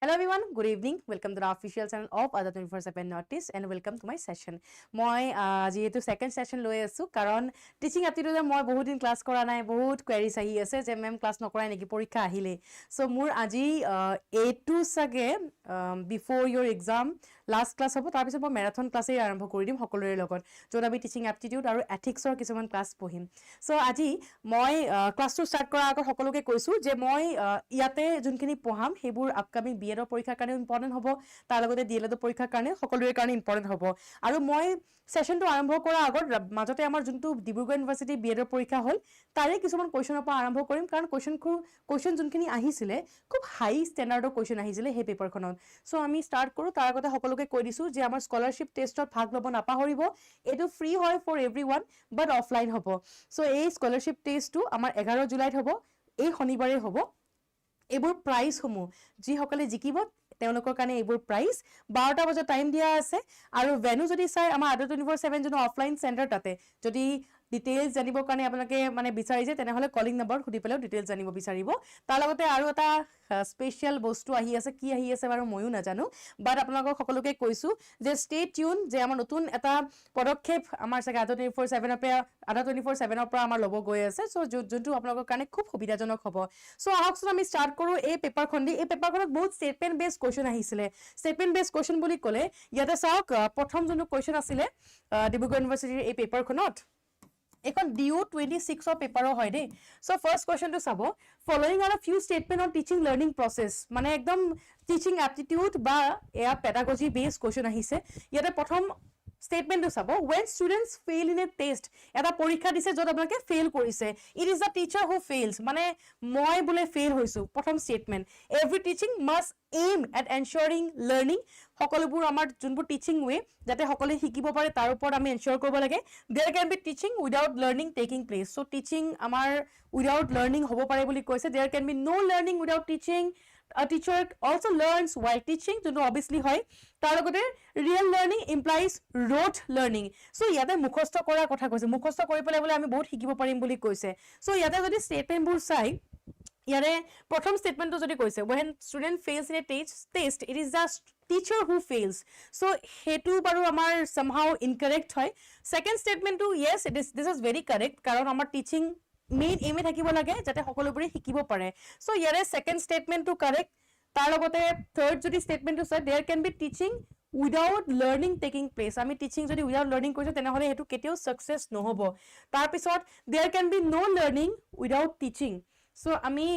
Hello everyone, good evening. Welcome to the official channel of Other 24/7 Notice and welcome to my session. মই যেহেতু second session লৈ আছো কাৰণ teaching এপ্টিটিউডৰ মই বহুত দিন ক্লাস কৰা নাই, বহুত কোৱেৰিজ আহি আছে যে মেম ক্লাস নকৰাই নেকি পৰীক্ষা আহিলে। সো মোৰ আজি A2 সাগে before your exam last class হ'ব, তাৰ পিছত মই মেৰাথন ক্লাসে আৰম্ভ কৰি দিম সকলোৰে লগত, য'ত আমি টিচিং এপ্টিটিউড আৰু এথিক্সৰ কিছুমান ক্লাস পঢ়িম। সো আজি মই ক্লাসটো ষ্টাৰ্ট কৰাৰ আগত সকলোকে কৈছো যে মই ইয়াতে যোনখিনি পঢ়াম সেইবোৰ আপকামিং B.Ed পৰীক্ষাৰ কাৰণে ইম্পৰ্টেন্ট হ'ব, তাৰ লগতে D.EL.ED পৰীক্ষাৰ কাৰণে সকলোৰে কাৰণে ইম্পৰ্টেন্ট হ'ব। আৰু মই সেশনটো আৰম্ভ কৰাৰ আগত মাজতে আমাৰ যোনটো ডিব্ৰুগড় ইউনিভাৰ্চিটি B.Ed পৰীক্ষা হ'ল তাৰে কিছুমান কোৱেশ্চনৰ পৰা আৰম্ভ কৰিম, কাৰণ কোৱেশ্চন যোনখিনি আহিছিলে খুব হাই ষ্টেণ্ডাৰ্ডৰ কোৱেশ্চন আহিছিলে সেই পেপাৰখনত। সো আমি ষ্টাৰ্ট কৰোঁ। তাৰ আগতে সকলোকে কৈ দিছোঁ যে আমাৰ স্কলাৰশ্বিপ টেষ্টত ভাগ ল'ব নাপাহৰিব। এইটো ফ্ৰী হয় ফৰ এভৰিৱান, বাট অফলাইন হ'ব। সো এই স্কলাৰশ্বিপ টেষ্টটো আমাৰ 11 জুলাইত হ'ব, এই শনিবাৰে হ'ব। এইবোৰ প্ৰাইজসমূহ যিসকলে জিকিব তেওঁলোকৰ কাৰণে এইবোৰ প্ৰাইজ 12টা বজাত টাইম দিয়া আছে। আৰু ভেনু যদি চাই আমাৰ আদাৰ 24/7 যোনটো অফলাইন চেণ্টাৰ, তাতে যদি ডিটেইলছ জানিবৰ কাৰণে আপোনালোকে মানে বিচাৰিছে তেনেহ'লে কলিং নম্বৰত সুধি পেলাইও ডিটেইলছ জানিব বিচাৰিব। তাৰ লগতে আৰু এটা স্পেচিয়েল বস্তু আহি আছে, কি আহি আছে বাৰু ময়ো নাজানো, বাট আপোনালোকক সকলোকে কৈছোঁ যে ষ্টে টিউন, যে আমাৰ নতুন এটা পদক্ষেপ আমাৰ চাগে আদাৰ 24/7ৰ পৰা আমাৰ ল'ব গৈ আছে। চ' যোনটো আপোনালোকৰ কাৰণে খুব সুবিধাজনক হ'ব। চ' আহকচোন আমি ষ্টাৰ্ট কৰোঁ এই পেপাৰখন দি। এই পেপাৰখনত বহুত ষ্টেটমেণ্ট বেছ কুৱেশ্যন আহিছিলে। ষ্টেটমেণ্ট বেছ কুৱেশ্যন বুলি ক'লে ইয়াতে চাওক, প্ৰথম যোনটো কুৱেশ্যন আছিলে ডিব্ৰুগড় ইউনিভাৰ্চিটিৰ এই পেপাৰখনত, এখন DO26 পেপাৰো হয় দেই। সো ফাৰ্ষ্ট কুৱেশ্যনটো চাব, following R few statement on teaching learning process, মানে একদম টিচিং এপ্টিটিউড বা এয়া পেডাগজি বেছ কুৱেশ্যন আহিছে। ইয়াতে প্ৰথম ষ্টেটমেণ্টটো চাব, when students fail in a test, এটা পৰীক্ষা দিছে য'ত আপোনালোকে ফেইল কৰিছে, it is the teacher who fails, মানে মই বোলে ফেইল হৈছোঁ। প্ৰথম statement, every teaching must aim at ensuring learning, সকলোবোৰ আমাৰ যোনবোৰ টিচিং ৱে যাতে সকলোৱে শিকিব পাৰে তাৰ ওপৰত আমি এনশ্যোৰ কৰিব লাগে। there can be teaching without learning taking place, so teaching আমাৰ উইদাউট লাৰ্নিং হ'ব পাৰে বুলি কৈছে। there can be no learning without teaching, a teacher also learns while teaching, যোনটো অবভিয়াছলি হয়। তাৰ লগতে real learning implies rote learning, so' ইয়াতে মুখস্থ কৰাৰ কথা কৈছে, মুখস্থ কৰি পেলাই বোলে আমি বহুত শিকিব পাৰিম বুলি কৈছে। চ' ইয়াতে যদি ষ্টেটমেণ্টবোৰ চাই, ইয়াৰে প্ৰথম ষ্টেটমেণ্টটো যদি কৈছে when student fails in a test, it is the teacher who fails, so সেইটো বাৰু আমাৰ somehow incorrect হয়। ছেকেণ্ড ষ্টেটমেণ্টটো yes, this is very correct, কাৰণ আমাৰ টিচিং মেইন এইমে থাকিব লাগে যাতে সকলোবোৰে শিকিব পাৰে। চ' ইয়াৰে ছেকেণ্ড ষ্টেটমেণ্টটো কাৰেক্ট। তাৰ লগতে থাৰ্ড যদি ষ্টেটমেণ্টটো চাই, there can be teaching without learning taking place, আমি টিচিং যদি উইদাউট লাৰ্নিং কৰিছোঁ তেনেহ'লে সেইটো কেতিয়াও ছাকচেছ নহ'ব। তাৰপিছত there can be no learning without teaching, so' আমি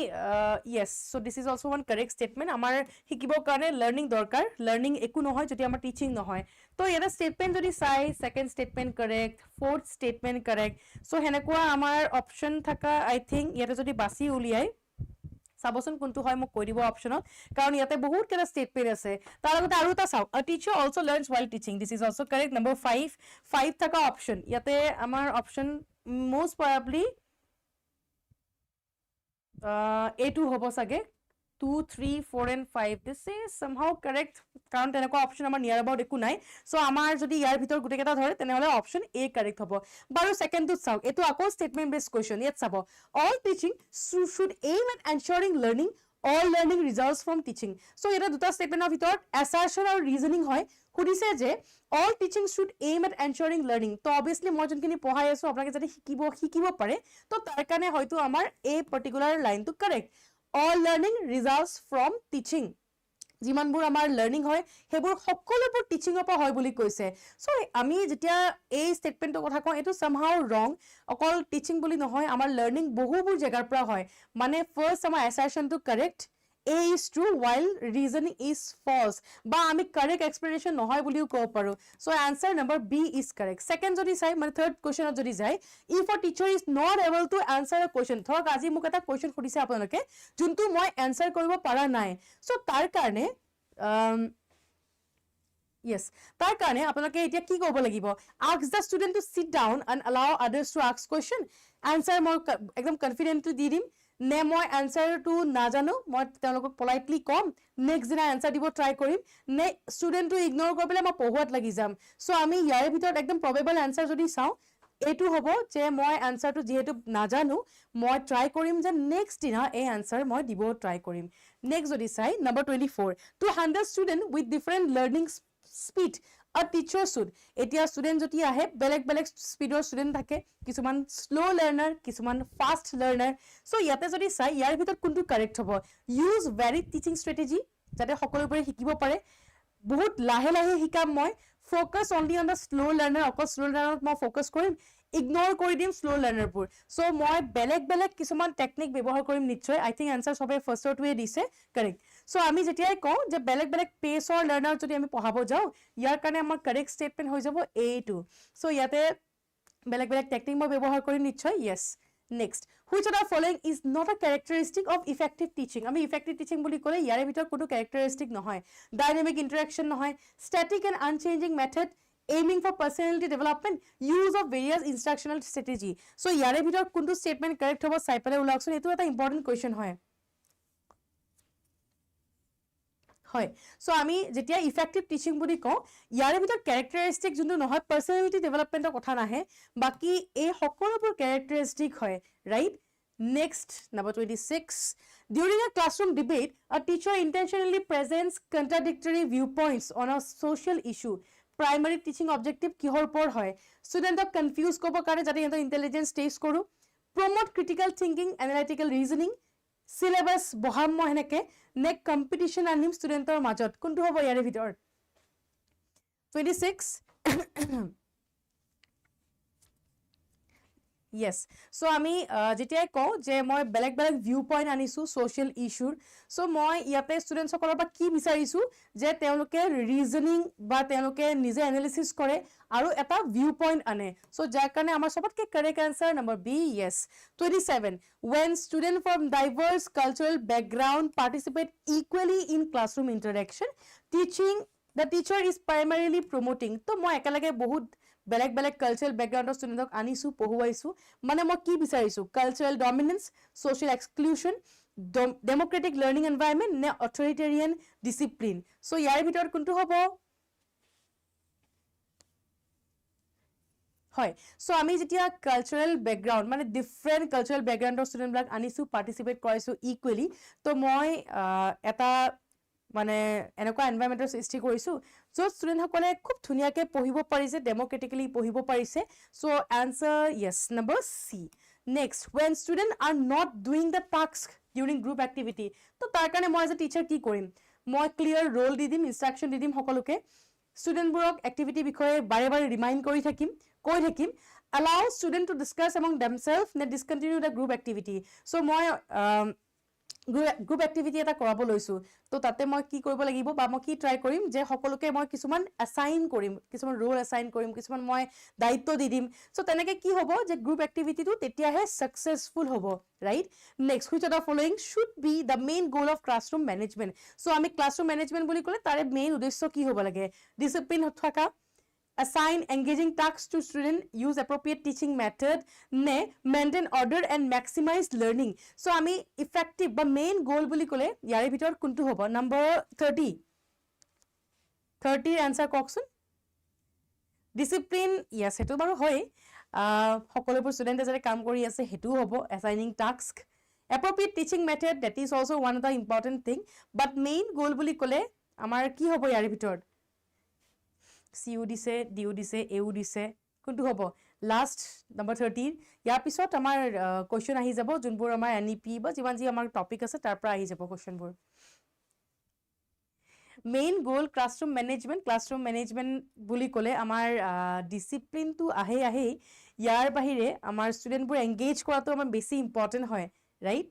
yes, so' this is also' one correct statement. আমাৰ শিকিবৰ কাৰণে লাৰ্নিং দৰকাৰ, লাৰ্নিং একো নহয় যদি আমাৰ টিচিং নহয়। তো ইয়াতে ষ্টেটমেণ্ট যদি চাই, second statement correct, fourth statement correct. So' সেনেকুৱা আমাৰ অপশ্যন থকা আই থিংক ইয়াতে যদি বাছি উলিয়াই চাবচোন কোনটো হয় মোক কৈ দিব অপশ্যনত, কাৰণ ইয়াতে বহুত কেইটা ষ্টেটমেণ্ট আছে। তাৰ লগতে আৰু এটা চাওক, a teacher also learns while teaching, this is also correct. Number 5 থকা অপশ্যন, ইয়াতে আমাৰ অপশ্যন most probably এইটো হ'ব চাগে 2, 3, 4 and 5, this is somehow correct, কাৰণ তেনেকুৱা অপশ্যন আমাৰ নিয়াৰ এবাউট একো নাই। চ' আমাৰ যদি ইয়াৰ ভিতৰত গোটেইকেইটা ধৰে তেনেহ'লে অপশ্যন এ কাৰেক্ট হ'ব। বাৰু ছেকেণ্ডটোত চাওক, এইটো আকৌ ষ্টেটমেণ্ট বেছ কুৱেশ্যন। ইয়াত চাব, all teaching should aim at ensuring learning, all learning results from teaching, চ' ইয়াতে দুটা ষ্টেটমেণ্টৰ ভিতৰত assertion আৰু reasoning হয়। সুধিছে যে all teaching should aim at ensuring learning, তো অবভিয়াছলি মই যোনখিনি পঢ়াই আছোঁ আপোনালোকে যাতে শিকিব পাৰে, তো তাৰ কাৰণে হয়তো আমাৰ এই পাৰ্টিকুলাৰ লাইনটো correct. all learning results from teaching, যিমানবোৰ আমাৰ লাৰ্নিং হয় সেইবোৰ সকলোবোৰ টিচিঙৰ পৰা হয় বুলি কৈছে। চ' আমি যেতিয়া এই ষ্টেটমেণ্টৰ কথা কওঁ এইটো somehow wrong, অকল টিচিং বুলি নহয়, আমাৰ লাৰ্নিং বহুবোৰ জেগাৰ পৰা হয়। মানে ফাৰ্ষ্ট আমাৰ assertionটো correct, A is true while reasoning is false, বা আমি কাৰেক্ট এক্সপ্লেনেশ্যন নহয় বুলিও ক'ব পাৰোঁ। So' answer number B is correct। Second যদি চাই, মানে থাৰ্ড কুৱেশ্যনত যদি যায়, if a teacher is not able to answer a question, ধৰক আজি মোক এটা কুৱেশ্যন সুধিছে আপোনালোকে যোনটো মই এনচাৰ কৰিব পৰা নাই, চ' তাৰ কাৰণে yes, তাৰ কাৰণে আপোনালোকে এতিয়া কি কৰিব লাগিব, ask the student to sit down and allow others to ask question, answer মই একদম কনফিডেণ্টলি দি দিম, নে মই এনচাৰটো নাজানো মই তেওঁলোকক পলাইটলি ক'ম, নেক্সট দিনা এনচাৰ দিব ট্ৰাই কৰিম, নে ষ্টুডেণ্টটো ইগন'ৰ কৰি পেলাই মই পঢ়োৱাত লাগি যাম। চ' আমি ইয়াৰে ভিতৰত একদম প্ৰবেবল এনচাৰ যদি চাওঁ, এইটো হ'ব যে মই আনসাৰটো যেহেতু নাজানো মই ট্ৰাই কৰিম যে নেক্সট দিনা এই আনসাৰ মই দিব ট্ৰাই কৰিম নেক্সট যদি চাই number 24 to handle student with different learning speed আ টিচাৰ শুড এতিয়া ষ্টুডেন্ট যদি আহে বেলেগ বেলেগ স্পিডৰ ষ্টুডেন্ট থাকে কিছুমান স্লো লাৰ্নাৰ কিছুমান ফাষ্ট লাৰ্নাৰ সো ইয়াতে যদি চাই ইয়াৰ ভিতৰত কোনটো কাৰেক্ট হ'ব ইউজ ভেৰিড টিচিং ষ্ট্ৰেটেজি যাতে সকলোবোৰে শিকিব পাৰে বহুত লাহে লাহে শিকাম মই focus only on the slow learner অকল স্লো লাৰ্নাৰত মই ফোকাস কৰিম ইগনোৰ কৰি দিম স্লো লাৰ্নাৰবোৰ সো মই বেলেগ বেলেগ কিছুমান টেকনিক ব্যৱহাৰ কৰিম নিশ্চয় আই থিংক আনসাৰ সবে ফাৰ্ষ্টৰটোৱে দিছে কাৰেক্ট সো আমি যেতিয়াই কওঁ যে বেলেগ বেলেগ পেছৰ লাৰ্নাৰ যদি আমি পঢ়াব যাওঁ ইয়াৰ কাৰণে আমাৰ কাৰেক্ট ষ্টেটমেণ্ট হৈ যাব এইটো সো ইয়াতে বেলেগ বেলেগ টেকনিক মই ব্যৱহাৰ কৰিম নিশ্চয় য়েছ next which of the following is not a characteristic of effective teaching আমি effective teaching বুলি ক'লে ইয়াৰে ভিতৰত কোনো characteristic নহয় dynamic interaction নহয় static and unchanging method aiming for personality development use of various instructional strategy so ইয়াৰে ভিতৰত কোনটো statement correct হ'ব চাই পেলাই উলাওকচোন এইটো এটা important question হয় হয় সো আমি যেতিয়া ইফেক্টিভ টিচিং বুলি কওঁ ইয়াৰে ভিতৰত ক্যাৰেক্টাৰিষ্টিক যোনটো নহয় পাৰ্সোনালিটি ডেভেলপমেন্টৰ কথা নাহে বাকি এই সকলোবোৰ ক্যাৰেক্টাৰিষ্টিক হয় right next number 26 during a classroom debate a teacher intentionally presents contradictory viewpoints on a social issue primary teaching objective কিহৰ ওপৰত হয় ষ্টুডেন্টক কনফিউজ কৰিব কাৰণে যাতে ইহঁতৰ ইন্টেলিজেন্স টেষ্ট কৰো promote critical thinking analytical reasoning syllabus বহাম মই হেনেকে নে কম্পিটিশন আনিম ষ্টুডেন্টৰ মাজত কোনটো হ'ব ইয়াৰে ভিতৰত 26 yes so আমি যেতিয়াই কওঁ যে মই বেলেগ বেলেগ ভিউ পইণ্ট আনিছো সোশ্যাল ইস্যুৰ সো মই ইয়াতে ষ্টুডেন্ট সকলৰ পৰা কি বিচাৰিছো যে তেওঁলোকে ৰিজনিং বা তেওঁলোকে নিজে এনালিসিস কৰে আৰু এটা ভিউ পইণ্ট আনে সো যাৰ কাৰণে আমাৰ সবতকে correct answer number B yes 27 when students from diverse cultural background participate equally in classroom interaction the teacher is primarily promoting তো মই একেলগে বহুত বেলেগ বেলেগ কালচারাল ব্যাকগ্ৰাউন্ডৰ ষ্টুডেন্টক আনিছো পঢ়ুৱাইছো মানে মই কি বিচাৰিছো cultural dominance social exclusion democratic learning environment নে অথৰিটেৰিয়ান ডিসিপ্লিন সো ইয়াৰ ভিতৰত কোনটো হ'ব হয় সো আমি যেতিয়া কালচাৰাল ব্যাকগ্ৰাউন্ড মানে ডিফাৰেন্ট কালচাৰাল ব্যাকগ্ৰাউন্ডৰ ষ্টুডেন্ট বিলাক আনিছো পাৰ্টিসিপেট কৰাইছো ইকুৱেলি তো মই এটা মানে এনেকুৱা এনভায়ৰনমেন্টৰ সৃষ্টি কৰিছো য'ত ষ্টুডেন্ট সকলে খুব ধুনিয়াকে পঢ়িব পাৰিছে ডেমোক্ৰেটিক্যালি পঢ়িব পাৰিছে so answer yes number C next when students are not doing the task during group activity তো তাৰ কাৰণে মই এজ এ টিচাৰ কি কৰিম মই ক্লিয়াৰ ৰোল দি দিম ইনস্ট্ৰাকশন দি দিম সকলোকে ষ্টুডেন্টবোৰক এক্টিভিটি বিষয়ে বাৰে বাৰে ৰিমাইন্ড কৰি থাকিম কৈ থাকিম allow student to discuss among themselves নে discontinue the group activity so মই গ্ৰুপ এক্টিভিটি এটা কৰাব লৈছো তো তাতে মই কি কৰিব লাগিব বা মই কি ট্ৰাই কৰিম যে সকলোকে মই কিছুমান অ্যাসাইন কৰিম কিছুমান ৰোল অ্যাসাইন কৰিম কিছুমান মই দায়িত্ব দি দিম সো তেনেকে কি হ'ব যে গ্ৰুপ এক্টিভিটিটো তেতিয়াহে সাকসেসফুল হ'ব right next which of the following should be the main goal of classroom management so আমি ক্লাছৰুম মেনেজমেন্ট বুলি ক'লে তাৰে মেইন উদ্দেশ্য কি হ'ব লাগে ডিসিপ্লিন থকা assign engaging tasks to student use appropriate teaching method ne maintain order and maximize learning so ami effective ba main goal boli kole yare bhitor kuntu hobo number 30 answer koksun discipline yes hetu baru hoy hokolopur student jare kaam kori ase hetu hobo assigning task appropriate teaching method that is also one of the important thing but main goal boli kole amar ki hobo yare bhitor CU দিছে DU দিছে AU দিছে কোনটো হ'ব last number 13 ইয়াৰ পিছত আমাৰ question আহি যাব যোনবোৰ আমাৰ NEP বা যিমান যি আমাৰ টপিক আছে তাৰ পৰা আহি যাব কোৱেশ্চনবোৰ মেইন গোল ক্লাছৰুম মেনেজমেন্ট বুলি ক'লে আমাৰ ডিসিপ্লিনটো আহে ইয়াৰ বাহিৰে আমাৰ ষ্টুডেন্টবোৰ এংগেজ কৰাটো আমাৰ বেছি ইম্পৰ্টেন্ট হয় ৰাইট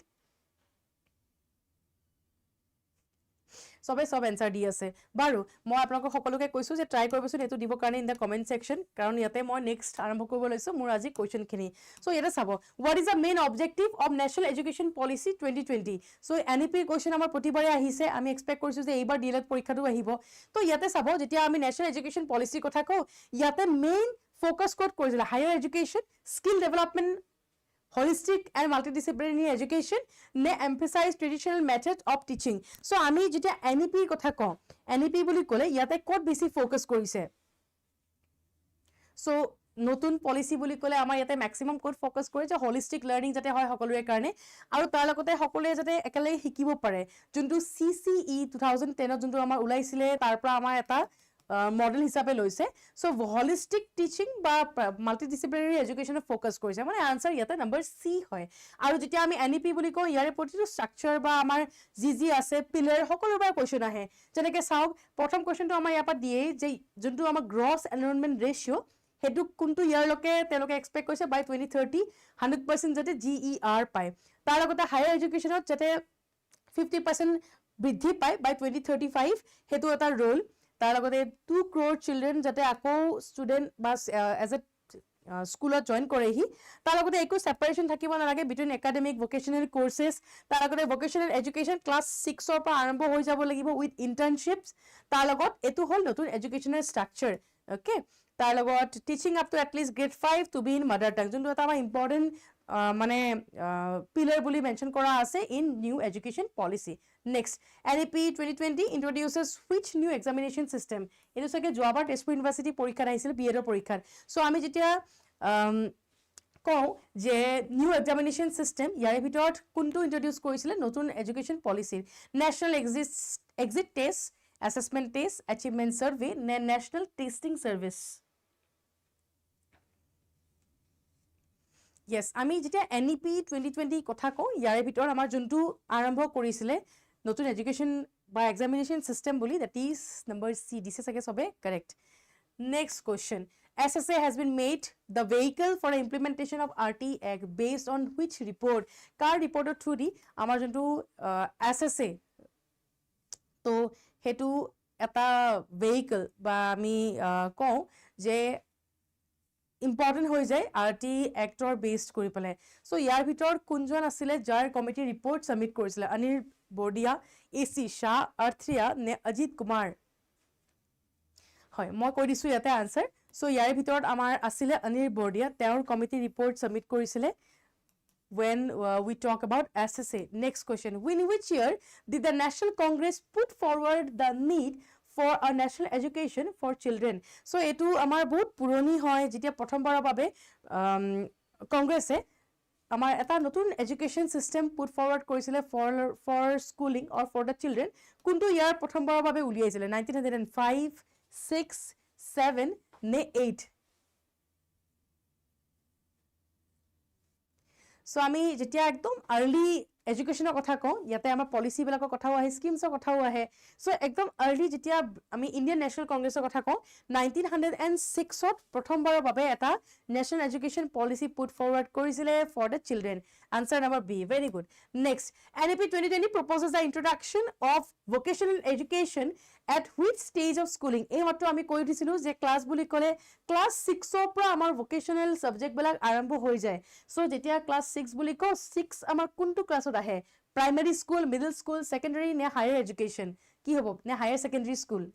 সবে সব এনসাৰ দি আছে বাৰু মই আপোনাক সকলোকে কৈছো যে ট্ৰাই কৰিবচোন এটো দিব কাৰণে ইন দা কমেন্ট সেকশন কাৰণ ইয়াতে মই নেক্সট আৰম্ভ কৰিব লৈছো মোৰ আজি কোৱেশ্চন খিনি সো ইয়াতে চাব what is the main objective of national education policy 2020 so NEP question আমাৰ প্ৰতিবাৰে আহিছে আমি এক্সপেক্ট কৰিছো যে এইবাৰ ডিএলএড পৰীক্ষাটো আহিব তো ইয়াতে চাব যেতিয়া আমি নেশনাল এডুকেশন পলিসিৰ কথা কওঁ ইয়াতে মেইন ফোকাস কোড কৰিছিল higher education skill development holistic and multidisciplinary education ne emphasize traditional method of teaching so ami jeta NEP kotha ko NEP boli kole yate kod besi focus korise so নতুন policy বুলি ক'লে আমাৰ ইয়াতে maximum code focus কৰে যে holistic learning যাতে হয় সকলোৰে কাৰণে আৰু তাৰ লগতে সকলোৱে যাতে একেলগে শিকিব পাৰে যোনটো CCE 2010 যোনটো আমাৰ ওলাইছিলে তাৰ পৰা আমাৰ এটা মডেল হিচাপে লৈছে সো হোলিস্টিক টিচিং বা মাল্টিডিসিপ্লিনাৰী এডুকেশনত ফোকাস কৰিছে মানে আনসাৰ ইয়াতে নম্বৰ C হয় আৰু যেতিয়া আমি NEP বুলি কওঁ ইয়াৰে প্ৰতিটো স্ট্ৰাকচাৰ বা আমাৰ যি আছে পিলাৰ সকলোৰ পৰা কোৱেশ্চন আহে যেনেকৈ চাওক প্ৰথম কোৱেশ্চনটো আমাৰ ইয়াৰ পৰা দিয়ে যে যোনটো আমাৰ গ্ৰছ এনৰলমেন্ট ৰেশিও হেতু কোনটো ইয়াৰলৈকে তেওঁলোকে এক্সপেক্ট কৰিছে বাই 2030 100% যাতে GER পায় তাৰ লগতে হায়াৰ এডুকেশনত যাতে 50% বৃদ্ধি পায় বাই 2035 হেতু এটা ৰোল তাৰ লগতে 2 crore children যাতে আকৌ ষ্টুডেন্ট বা এজ এ স্কুলত জয়েন কৰেহি তাৰ লগতে একো সেপাৰেশন থাকিব নালাগে বিটুইন একাডেমিক ভোকেশনাল কোৰ্सेছ তাৰ লগতে ভোকেশনাল এডুকেশন ক্লাছ 6 ৰ পৰা আৰম্ভ হৈ যাব লাগিব উইথ ইন্টাৰ্নশিপছ তাৰ লগত এটো হল নতুন এডুকেশনাল স্ট্ৰাকচাৰ ওকে তাৰ লগত teaching up to at least grade 5 to be in mother tongue যোনটো এটা আমাৰ ইম্পৰ্টেন্ট মানে পিলাৰ বুলি মেনশন কৰা আছে in new education policy next NEP 2020 introduces which new examination system এটো সকে যোৱাবাৰ তেজপুৰ ইউনিভাৰ্সিটি পৰীক্ষা আহিছিল B.Ed পৰীক্ষাৰ সো আমি যেতিয়া কওঁ যে নিউ এক্সামিনেশন সিস্টেম ইয়াৰ ভিতৰত কোনটো ইন্ট্ৰোডিউস কৰিছিলে নতুন education policy national exit test assessment test achievement survey নে ন্যাশনাল টেস্টিং সার্ভিস Yes, আমি যেতিয়া NEP 2020 কথা কওঁ ইয়াৰে ভিতৰত আমাৰ যোনটো আৰম্ভ কৰিছিলে নতুন এডুকেশন বা এক্সামিনেশন সিস্টেম বুলি that is number C দিছে সকে সবে correct next question SSA has been made the vehicle for the implementation of RT Act based on which report car reporter through di আমাৰ যোনটো SSA তো হেতু এটা vehicle বা আমি কওঁ যে ইম্পৰ্টেন্ট হৈ যায় RT এক্টৰ বেসড কৰি পেলে সো ইয়াৰ ভিতৰত কোনজন আছিলে যাৰ কমিটি ৰিপৰ্ট সাবমিট কৰিছিলে অনিল বৰ্ডিয়া AC শাহ আৰ্থিয়া নে অজিত কুমাৰ হয় মই কৈ দিছো ইয়াতে আনসাৰ সো ইয়াৰ ভিতৰত আমাৰ আছিলে অনিল বৰ্ডিয়া তেওঁৰ কমিটি ৰিপৰ্ট সাবমিট কৰিছিলে when we talk about SSA next question in which year did the National Congress put forward the need for a national education for children so etu amar bahut puroni hoy jetia prothom barar babe congresse amar eta notun education system put forward korisile for schooling or for the children kuntu year prothom barar babe uliaisile 1905 6 7 ne 8 so ami jetia ekdom early এডুকেশনৰ কথা কওঁ ইয়াতে আমাৰ policy বিলাকৰ কথাও আহে স্কিমছৰ কথাও আহে so একদম আৰ্লি যেতিয়া আমি ইন্ডিয়ান ন্যাশনাল কংগ্ৰেছৰ কথা কওঁ 1906 ত প্ৰথমবাৰৰ বাবে এটা national education policy put forward কৰিছিলে for the children answer number B very good next NEP 2020 proposes the introduction of vocational education at which stage of schooling এই মাত্ৰ আমি কৈ দিছিলো যে ক্লাছ বুলি ক'লে ক্লাছ 6 ৰ পৰা আমাৰ ভোকেশনাল সাবজেক্ট বিলাক আৰম্ভ হৈ যায় সো যেতিয়া ক্লাছ 6 বুলি কওঁ 6 আমাৰ কোনটো ক্লাছত আহে primary school middle school secondary নে হায়াৰ এডুকেশন কি হ'ব নে higher secondary school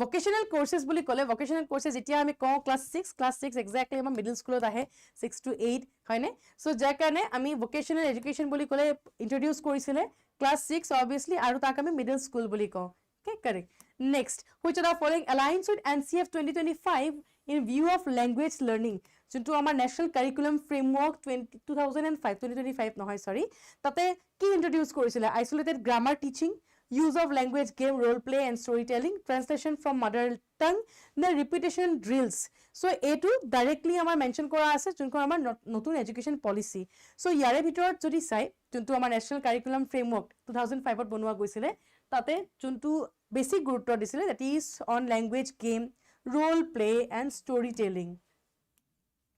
vocational courses বুলি ক'লে vocational courses যেতিয়া আমি কওঁ ক্লাছ 6 এক্স্যাক্টলি আমাৰ মিডল স্কুলত আহে 6 to 8 হয়নে সো যাৰ কাৰণে আমি vocational education বুলি ক'লে ইন্ট্ৰোডিউস কৰিছিলে ক্লাছ 6 obviously আৰু তাক আমি মিডল স্কুল বুলি কওঁ okay correct next which of the following aligns with NCF 2025 in view of language learning যোনটো আমাৰ ন্যাশনাল কাৰিকুলাম ফ্ৰেমৱৰ্ক 2025 নহয় সৰি তাতে কি ইন্ট্ৰোডিউস কৰিছিলে isolated grammar teaching use of language game role play and storytelling translation from mother tongue the repetition drills so etu directly amar mention kora ase junko amar notun education policy so yare bhitor jodi sai junto amar national curriculum framework 2005 ot bonwa goisile tate junto basic gurutto disile that is on language game role play and storytelling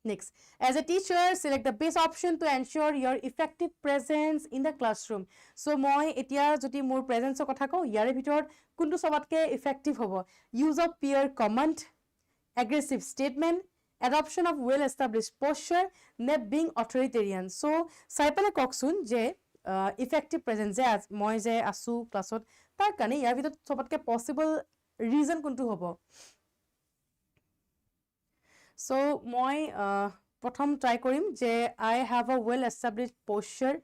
Next, as a teacher, select the best option to ensure your effective presence in the classroom. So, moi etia jodi mor presence kotha ko yare bhitor kuntu sobatke effective hobo. Use of peer command, aggressive statement, adoption of well established posture, ne being authoritarian. So, sai pele koksun je effective presence je moi je asu classot tar kane yar bhitor sobatke possible reason kuntu hobo. So moi prothom try korim je I have a well established posture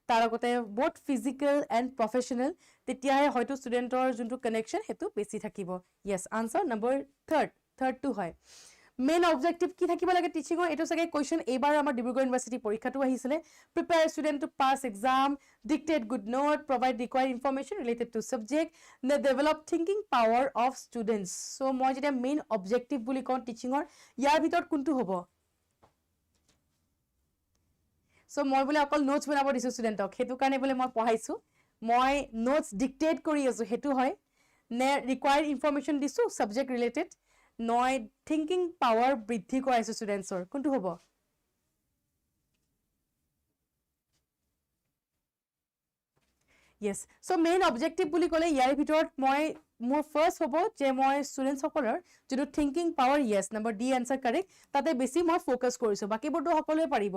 তাৰ লগতে both physical and professional তেতিয়াহে হয়তো ষ্টুডেণ্টৰ যোনটো connection সেইটো বেছি থাকিব yes answer number third টো হয় মেইন অবজেক্টিভ কি থাকিব লাগে টিচিঙৰ এইটো চাগে কোৱেশ্চন এইবাৰ আমাৰ ডিব্ৰুগড় ইউনিভাৰ্চিটি পৰীক্ষাটো আহিছিলে prepare student to pass exam dictate good note provide required information related to subject নে develop thinking power of students so' মই যেতিয়া মেইন অবজেক্টিভ বুলি কওঁ টিচিঙৰ ইয়াৰ ভিতৰত কোনটো হ'ব চ' মই বোলে অকল নোটছ বনাব দিছোঁ ষ্টুডেণ্টক সেইটো কাৰণে বোলে মই পঢ়াইছোঁ মই নোটছ ডিক্টেট কৰি আছোঁ সেইটো হয় নে ৰিকোয়াৰ্ড ইনফৰমেশ্যন দিছোঁ সাবজেক্ট ৰিলেটেড নয় থিংকিং পাৱাৰ বৃদ্ধি কৰাইছো ষ্টুডেণ্টছৰ কোনটো হ'ব yes so main objective বুলি ক'লে ইয়াৰ ভিতৰত মই মোৰ ফাৰ্স্ট হ'ব যে মই ষ্টুডেণ্টসকলৰ যিটো thinking power yes number D answer correct তাতে বেছি মই ফোকাস কৰিছো বাকিবোৰটো সকলোৱে পাৰিব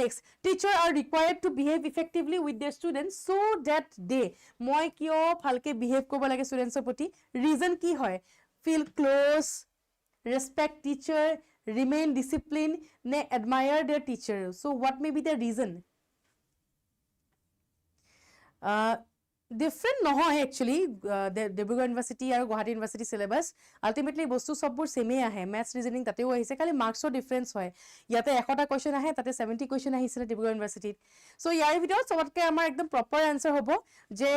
next teacher are required to behave effectively with their students so that they মই কিয় ভালকে বিহেভ কৰিব লাগে ষ্টুডেণ্টছৰ প্ৰতি ৰিজন কি হয় feel close respect teacher remain disciplined ne admire their teacher so what may be the reason different নহয় actually Dibrugarh university আৰু গুৱাহাটী ইউনিভাৰ্চিটি syllabus ultimately বস্তু সববোৰ সেমে আহে maths reasoning তাতেও আহিছে খালি মাৰ্কছৰ ডিফাৰেন্স হয় ইয়াতে 100টা কোৱেশ্চন আহে তাতে 70 কোৱেশ্চন আহিছিল ডিব্ৰুগড় ইউনিভাৰ্চিটিত সো ইয়াৰ ভিতৰত সবতকে আমাৰ একদম প্ৰপাৰ আনসাৰ হ'ব যে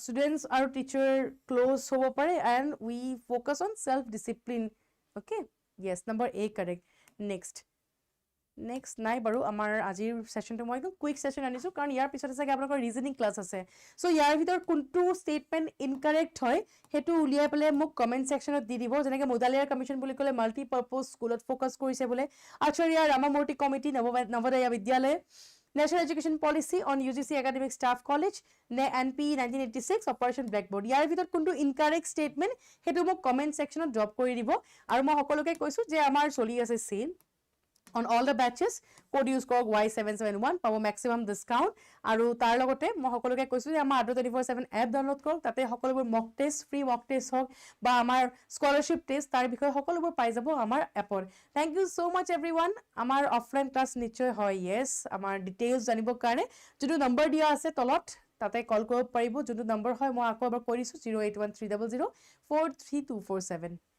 students আৰু teacher close হ'ব পাৰে and we focus on self discipline okay yes number A correct next নাই বাৰু আমাৰ আজিৰ সেশনটো মই একদম কুইক সেশন আনিছো কাৰণ ইয়াৰ পিছতে চাগে আপোনালোকৰ ৰিজনিং ক্লাস আছে সো ইয়াৰ ভিতৰত কোনটো স্টেটমেন্ট ইনকাৰেক্ট হয় হেতু উলিয়াই পেলে মোক কমেন্ট সেকশনত দি দিব যেনেকৈ মোদালিয়াৰ কমিশন বুলি ক'লে মাল্টি পাৰপজ স্কুলত ফোকাস কৰিছে বোলে আচাৰ্য ৰামামূৰ্তি কমিটি নৱোদয় বিদ্যালয় National Education Policy on UGC Academic Staff College ne NP 1986 Operation Blackboard ইয়াৰ ভিতৰত কোনটো ইনকাৰেক্ট স্টেটমেন্ট হেতু মোক কমেন্ট সেকশনত ড্ৰপ কৰি দিব আৰু মই সকলোকে কৈছো যে আমাৰ চলি আছে cell on all the batches code use কৰক Y771 পাব maximum discount আৰু তাৰ লগতে মই সকলোকে কৈছো যে আমাৰ 24/7 এপ ডাউনলোড কৰক তাতে সকলোবোৰ মক টেষ্ট ফ্ৰী মক টেষ্ট হক বা আমাৰ স্কলাৰশিপ টেষ্ট তাৰ বিষয়ে সকলোবোৰ পাই যাব আমাৰ এপৰ থ্যাংক ইউ সো মাচ एवरीवन আমাৰ অফলাইন ক্লাস নিশ্চয় হয় yes আমাৰ ডিটেইলছ জানিবৰ কাৰণে যোনটো নম্বৰ দিয়া আছে তলত তাতে কল কৰিব পাৰিব যোনটো নম্বৰ হয় মই আকৌ এবাৰ কৈ দিছো 081300 43247